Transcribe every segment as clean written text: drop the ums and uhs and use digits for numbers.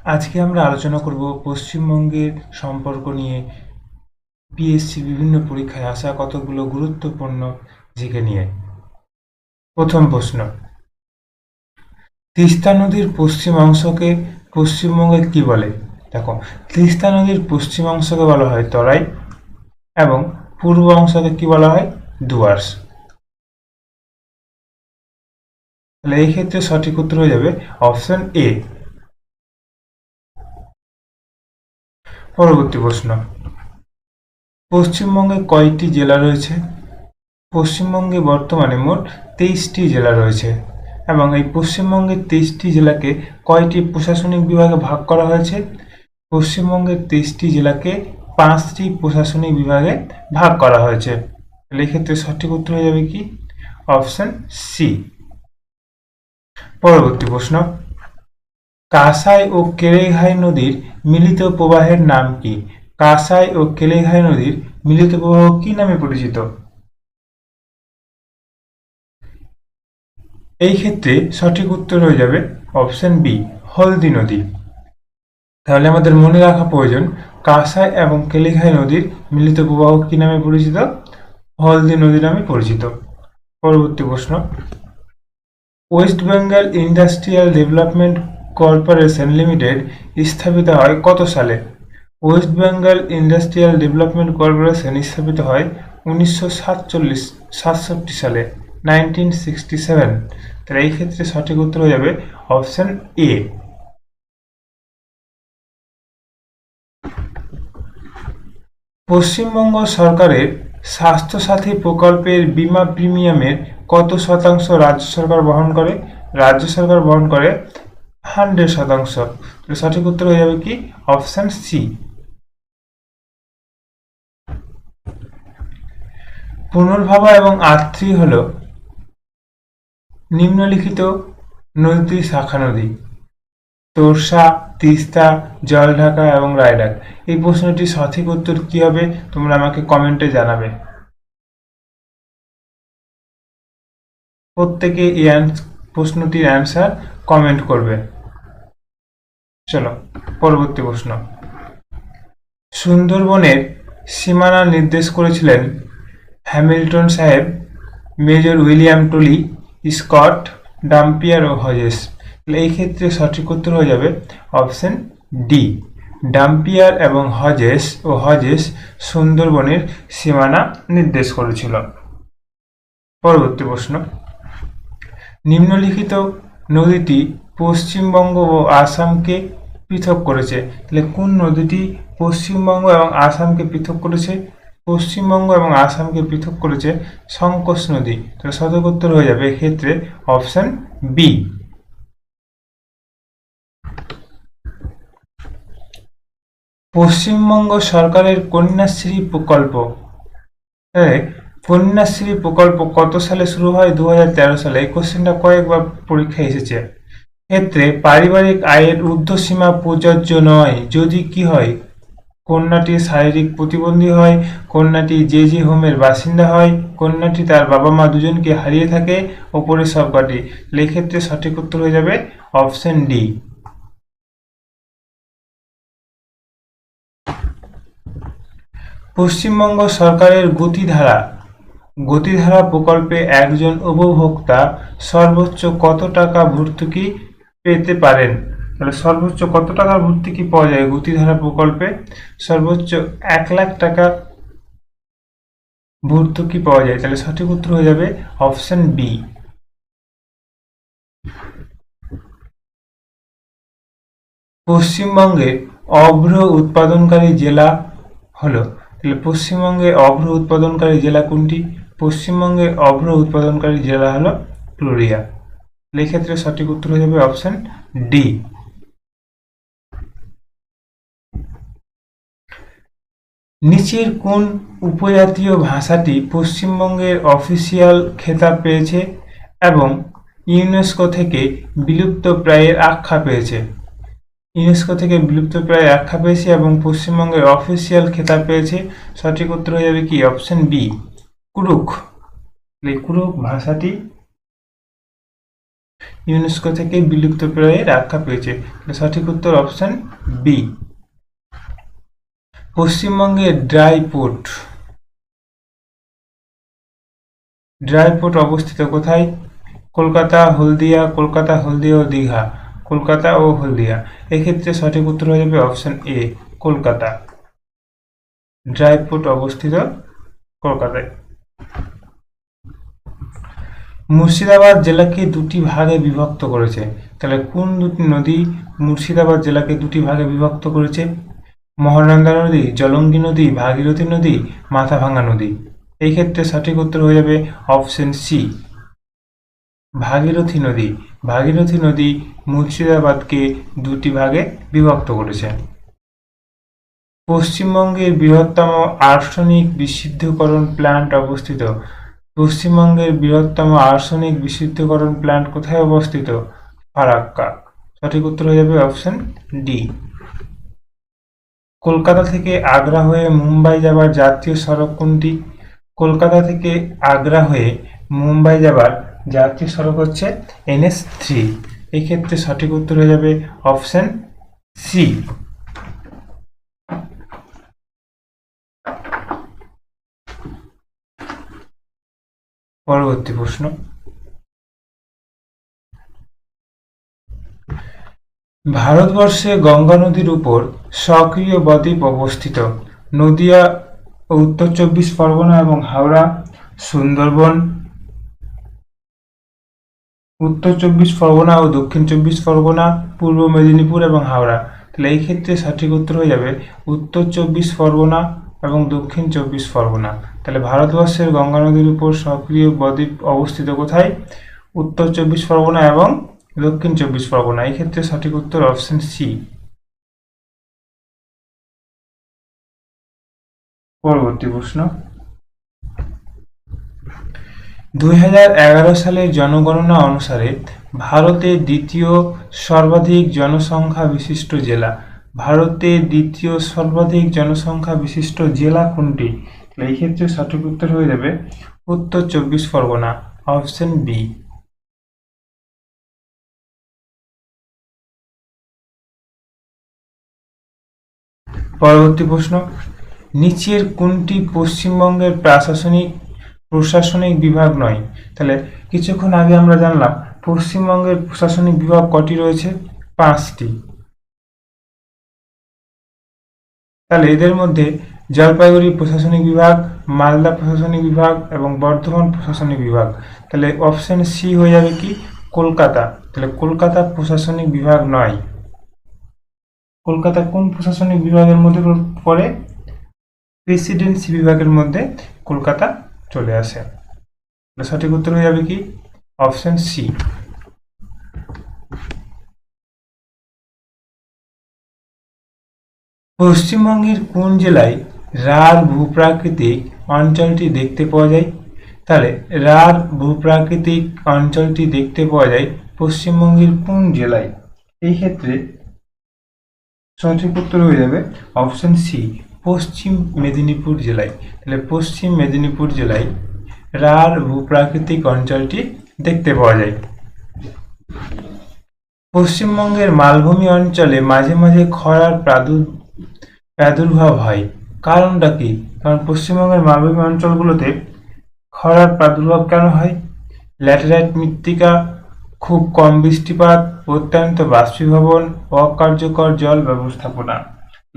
আজকে আমরা আলোচনা করব পশ্চিমবঙ্গের সম্পর্ক নিয়ে পিএসসি বিভিন্ন পরীক্ষায় আসা কতগুলো গুরুত্বপূর্ণ জিকে নিয়ে। প্রথম প্রশ্ন, তিস্তা নদীর পশ্চিম অংশকে পশ্চিমবঙ্গে কি বলে? দেখো, তিস্তা নদীর পশ্চিম অংশকে বলা হয় তরাই এবং পূর্ব অংশকে কি বলা হয়? ডুয়ার্স। তাহলে এই ক্ষেত্রে সঠিক উত্তর হয়ে যাবে অপশন এ। পরবর্তী প্রশ্ন, পশ্চিমবঙ্গে কয়টি জেলা রয়েছে? পশ্চিমবঙ্গে বর্তমানে মোট 23টি জেলা রয়েছে এবং এই পশ্চিমবঙ্গের 23টি জেলাকে কয়টি প্রশাসনিক বিভাগে ভাগ করা হয়েছে? পশ্চিমবঙ্গের 23টি জেলাকে 5টি প্রশাসনিক বিভাগে ভাগ করা হয়েছে। এক্ষেত্রে সঠিক উত্তর হয়ে যাবে কি? Option C. পরবর্তী প্রশ্ন, কাঁসাই ও কেলেঘাই নদীর মিলিত প্রবাহের নাম কি? কাঁসাই ও কেলেঘাই নদীর মিলিত প্রবাহ কি নামে পরিচিত? এই ক্ষেত্রে সঠিক উত্তর হয়ে যাবে অপশন বি, হলদি নদী। তাহলে আমাদের মনে রাখা প্রয়োজন, কাঁসাই এবং কেলেঘাই নদীর মিলিত প্রবাহ কি নামে পরিচিত? হলদি নদী নামে পরিচিত। পরবর্তী প্রশ্ন, West Bengal industrial development corporation limited স্থাপিত হয় কত সালে? West Bengal industrial development corporation স্থাপিত হয় 1967 সালে, 1967। তাহলে এই ক্ষেত্রে সঠিক উত্তর হয়ে যাবে অপশন এ। পশ্চিমবঙ্গ সরকারের স্বাস্থ্যসাথী প্রকল্পের বীমা প্রিমিয়ামের কত শতাংশ রাজ্য সরকার বহন করে? রাজ্য সরকার বহন করে 100%। সঠিক উত্তর হয়ে যাবে কি? Option C. পুনর্ভবা এবং আত্রি হল নিম্নলিখিত নদীর শাখা নদী: তোরসা, তিস্তা, জলঢাকা এবং রায়ডাক। এই প্রশ্নটির সঠিক উত্তর কি হবে তোমরা আমাকে কমেন্টে জানাবে। প্রত্যেকে এই প্রশ্নটির অ্যান্সার কমেন্ট করবে। চলো পরবর্তী প্রশ্ন, সুন্দরবনের সীমানা নির্দেশ করেছিলেন হ্যামিল্টন সাহেব, মেজর উইলিয়াম টলি, স্কট, ডাম্পিয়ার ও হজেস। এই ক্ষেত্রে সঠিক উত্তর হয়ে যাবে অপশন ডি, ডাম্পিয়ার এবং হজেস সুন্দরবনের সীমানা নির্দেশ করেছিল। পরবর্তী প্রশ্ন, নিম্নলিখিত নদীটি পশ্চিমবঙ্গ ও আসামকে পৃথক করেছে? তাহলে কোন নদীটি পশ্চিমবঙ্গ এবং আসামকে পৃথক করেছে? পশ্চিমবঙ্গ এবং আসামকে পৃথক করেছে সংকোচ নদী। তাহলে সঠিক উত্তর হয়ে যাবে এক্ষেত্রে অপশন বি। পশ্চিমবঙ্গ সরকারের কন্যাশ্রী প্রকল্প, কন্যাশ্রী প্রকল্প কত সালে শুরু হয়? 2013 সালে। এই কোশ্চেনটা কয়েকবার পরীক্ষায় এসেছে। ক্ষেত্রে পারিবারিক আয়ের ঊর্ধ্বসীমা প্রযোজ্য নয় যদি কি হয়? কন্যাটি শারীরিক প্রতিবন্ধী হয়, কন্যাটি যে হোমের বাসিন্দা হয়, কন্যাটি তার বাবা মা দুজনকে হারিয়ে থাকে, ওপরের সবকটি। এক্ষেত্রে সঠিক উত্তর হয়ে যাবে অপশন ডি। পশ্চিমবঙ্গ সরকারের গতিধারা প্রকল্পে একজন উপভোক্তা সর্বোচ্চ কত টাকা ভর্তুকি পেতে পারেন? তাহলে সর্বোচ্চ কত টাকার ভর্তুকি পাওয়া যায় গতিধারা প্রকল্পে? সর্বোচ্চ 1,00,000 টাকা ভর্তুকি পাওয়া যায়। তাহলে সঠিক উত্তর হয়ে যাবে অপশন বি। পশ্চিমবঙ্গে অভ্র উৎপাদনকারী জেলা হলো, তাহলে পশ্চিমবঙ্গে অভ্র উৎপাদনকারী জেলা কোনটি? পশ্চিমবঙ্গে অভ্র উৎপাদনকারী জেলা হলো পুরুলিয়া। এক্ষেত্রে সঠিক উত্তর হয়ে যাবে অপশন ডি। নিচের কোন উপজাতীয় ভাষাটি পশ্চিমবঙ্গের অফিসিয়াল খেতাব পেয়েছে এবং ইউনেস্কো থেকে বিলুপ্তপ্রায়ের আখ্যা পেয়েছে? ইউনেস্কো থেকে বিলুপ্তপ্রায় আখ্যা পেয়েছে এবং পশ্চিমবঙ্গের অফিসিয়াল খেতাব পেয়েছে। সঠিক উত্তর হয়ে যাবে কি? Option B, Kurukh. কুরুখ ভাষাটি ইউনেস্কো থেকে বিলুপ্তপ্রায় রক্ষা পেয়েছে। সঠিক উত্তর অপশন বি। পশ্চিমবঙ্গের ড্রাই পোর্ট অবস্থিত কোথায়? কলকাতা, হলদিয়া, কলকাতা, হলদিয়া ও দীঘা। কলকাতা ও হলদিয়া। এক্ষেত্রে সঠিক উত্তর হয়ে যাবে option A, Kolkata. Dry port অবস্থিত কলকাতায়। মুর্শিদাবাদ জেলাকে দুটি ভাগে বিভক্ত করেছে। তাহলে কোন দুটি নদী মুর্শিদাবাদ জেলাকে দুটি ভাগে বিভক্ত করেছে? মহানন্দা নদী, জলঙ্গি নদী, ভাগীরথী নদী, মাথাভাঙা নদী। এই ক্ষেত্রে সঠিক উত্তর হয়ে যাবে অপশন সি, ভাগীরথী নদী। ভাগীরথী নদী মুর্শিদাবাদকে দুটি ভাগে বিভক্ত করেছে। পশ্চিমবঙ্গের বৃহত্তম আর্সেনিক বিশুদ্ধকরণ প্ল্যান্ট অবস্থিত। পশ্চিমবঙ্গের বৃহত্তম আর্সেনিক বিশুদ্ধকরণ প্ল্যান্ট কোথায় অবস্থিত? ফারাক্কা। সঠিক উত্তর হয়ে যাবে অপশন ডি। কলকাতা থেকে আগ্রা হয়ে মুম্বাই যাবার জাতীয় সড়ক কোনটি? কলকাতা থেকে আগ্রা হয়ে মুম্বাই যাবার জাতীয় সড়ক হচ্ছে NH3। এই ক্ষেত্রে সঠিক উত্তর হয়ে যাবে অপশন সি। পরবর্তী প্রশ্ন, ভারতবর্ষে গঙ্গা নদীর উপর সক্রিয় বদ্বীপ অবস্থিত। নদিয়া, উত্তর চব্বিশ পরগনা এবং হাওড়া, সুন্দরবন, উত্তর চব্বিশ পরগনা ও দক্ষিণ চব্বিশ পরগনা, পূর্ব মেদিনীপুর এবং হাওড়া। তাহলে এই ক্ষেত্রে সঠিক উত্তর হয়ে যাবে উত্তর চব্বিশ পরগনা এবং দক্ষিণ চব্বিশ পরগনা। তাহলে ভারতবর্ষের গঙ্গা নদীর উপর সক্রিয় বদ্বীপ অবস্থিত কোথায়? উত্তর চব্বিশ পরগনা এবং দক্ষিণ চব্বিশ পরগনা। এই ক্ষেত্রে সঠিক উত্তর অপশন সি। পরবর্তী প্রশ্ন, 2011 সালের জনগণনা অনুসারে ভারতের দ্বিতীয় সর্বাধিক জনসংখ্যা বিশিষ্ট জেলা। ভারতের দ্বিতীয় সর্বাধিক জনসংখ্যা বিশিষ্ট জেলা কোনটি? এই ক্ষেত্রে সঠিক উত্তর হয়ে যাবে উত্তর চব্বিশ পরগনা, অপশন বি। পরবর্তী প্রশ্ন, নিচের কোনটি পশ্চিমবঙ্গের প্রশাসনিক বিভাগ নয়? তাহলে কিছুক্ষণ আগে আমরা জানলাম পশ্চিমবঙ্গের প্রশাসনিক বিভাগ কটি রয়েছে? 5টি। তাহলে এদের মধ্যে জলপাইগুড়ি প্রশাসনিক বিভাগ, মালদা প্রশাসনিক বিভাগ এবং বর্ধমান প্রশাসনিক বিভাগ। তাহলে অপশন সি হয়ে যাবে কি? কলকাতা। তাহলে কলকাতা প্রশাসনিক বিভাগ নয়। কলকাতা কোন প্রশাসনিক বিভাগের মধ্যে পড়ে? প্রেসিডেন্সি বিভাগের মধ্যে কলকাতা চলে আসে। সঠিক উত্তর হয়ে যাবে কি? Option C. পশ্চিমবঙ্গের কোন জেলায় রাঢ় ভূপ্রাকৃতিক অঞ্চলটি দেখতে পাওয়া যায়? তাহলে রাঢ় ভূপ্রাকৃতিক অঞ্চলটি দেখতে পাওয়া যায় পশ্চিমবঙ্গের কোন জেলায়? এই ক্ষেত্রে সঠিক উত্তর হয়ে যাবে অপশন সি, পশ্চিম মেদিনীপুর জেলায়। তাহলে পশ্চিম মেদিনীপুর জেলায় রাঢ় ভূপ্রাকৃতিক অঞ্চলটি দেখতে পাওয়া যায়। পশ্চিমবঙ্গের মালভূমি অঞ্চলে মাঝে মাঝে খরার প্রাদুর্ভাব হয়, কারণটা কি? কারণ পশ্চিমবঙ্গের মালভূমি অঞ্চলগুলোতে খরার প্রাদুর্ভাব কেন হয়? ল্যাটেরাইট মৃত্তিকা, খুব কম বৃষ্টিপাত, অত্যন্ত বাষ্পীভবন, অকার্যকর জল ব্যবস্থাপনা।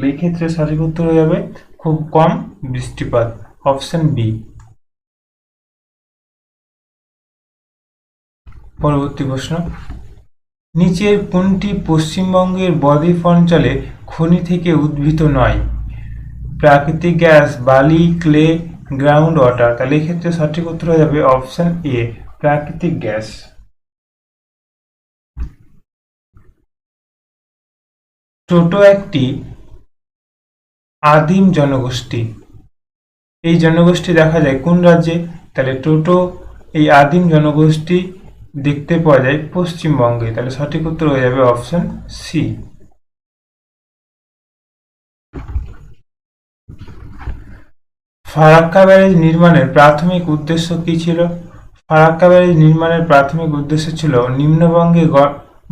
এই ক্ষেত্রে সঠিক উত্তর হয়ে যাবে খুব কম বৃষ্টিপাত, অপশন বি। পরবর্তী প্রশ্ন, নিচের কোনটি পশ্চিমবঙ্গের বদ্বীপ অঞ্চলে খনি থেকে উদ্ভূত নয়? প্রাকৃতিক গ্যাস, বালি, ক্লে, গ্রাউন্ড ওয়াটার। তাহলে এক্ষেত্রে সঠিক উত্তর হয়ে যাবে অপশন এ, প্রাকৃতিক গ্যাস। টোটো একটি আদিম জনগোষ্ঠী। এই জনগোষ্ঠী দেখা যায় কোন রাজ্যে? তাহলে টোটো এই আদিম জনগোষ্ঠী দেখতে পাওয়া যায় পশ্চিমবঙ্গে। তাহলে সঠিক উত্তর হয়ে যাবে অপশন সি। ফারাক্কা ব্যারেজ নির্মাণের প্রাথমিক উদ্দেশ্য কি ছিল? ফারাক্কা ব্যারেজ নির্মাণের প্রাথমিক উদ্দেশ্য ছিল নিম্নবঙ্গে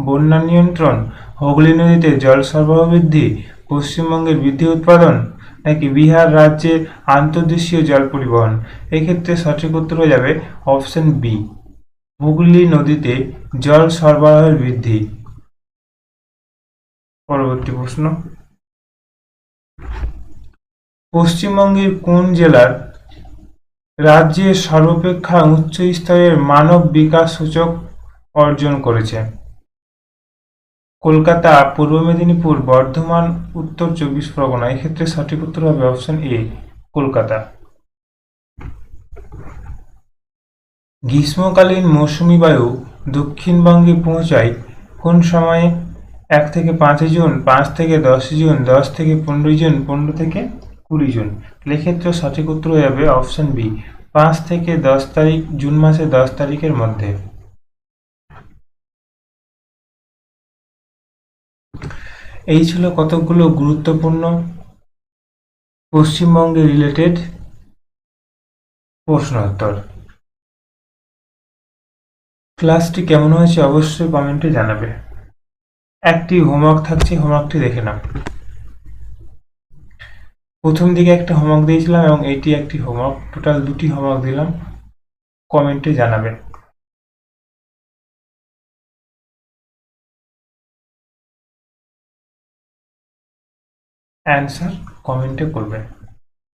বন্যা নিয়ন্ত্রণ, হুগলি নদীতে জল সরবরাহ বৃদ্ধি, পশ্চিমবঙ্গের বিদ্যুৎ উৎপাদন, নাকি বিহার রাজ্যের আন্তর্দেশীয় জল পরিবহন? এক্ষেত্রে সঠিক উত্তর হয়ে যাবে অপশন বি, হুগলি নদীতে জল সরবরাহের বৃদ্ধি। পরবর্তী প্রশ্ন, পশ্চিমবঙ্গের কোন জেলার রাজ্যের সর্বাপেক্ষা উচ্চ স্তরের মানব বিকাশ সূচক অর্জন করেছে? কলকাতা, পূর্ব মেদিনীপুর, বর্ধমান, উত্তর চব্বিশ পরগনা। এক্ষেত্রে সঠিক উত্তর হবে অপশন এ, কলকাতা। গ্রীষ্মকালীন মৌসুমী বায়ু দক্ষিণবঙ্গে পৌঁছায় কোন সময়ে? 1 থেকে 5 জুন, 5 থেকে 10 জুন, 10 থেকে 15 জুন, 15 থেকে 20 জুন। এক্ষেত্রে সঠিক উত্তর হয়ে যাবে অপশন বি, 5 থেকে 10 তারিখ, জুন মাসের 10 তারিখের মধ্যে। এই ছিল কতগুলো গুরুত্বপূর্ণ পশ্চিমবঙ্গে রিলেটেড প্রশ্ন উত্তর। ক্লাসটি কেমন হয়েছে অবশ্যই কমেন্টে জানাবে। একটি হোমওয়ার্ক থাকছে, হোমওয়ার্কটি দেখে নাও। প্রথম দিকে একটা হোমওয়ার্ক দিয়েছিলাম এবং এটি একটি হোমওয়ার্ক, টোটাল 2টি হোমওয়ার্ক দিলাম, কমেন্টে জানাবে। অ্যান্সার কমেন্টে করবে।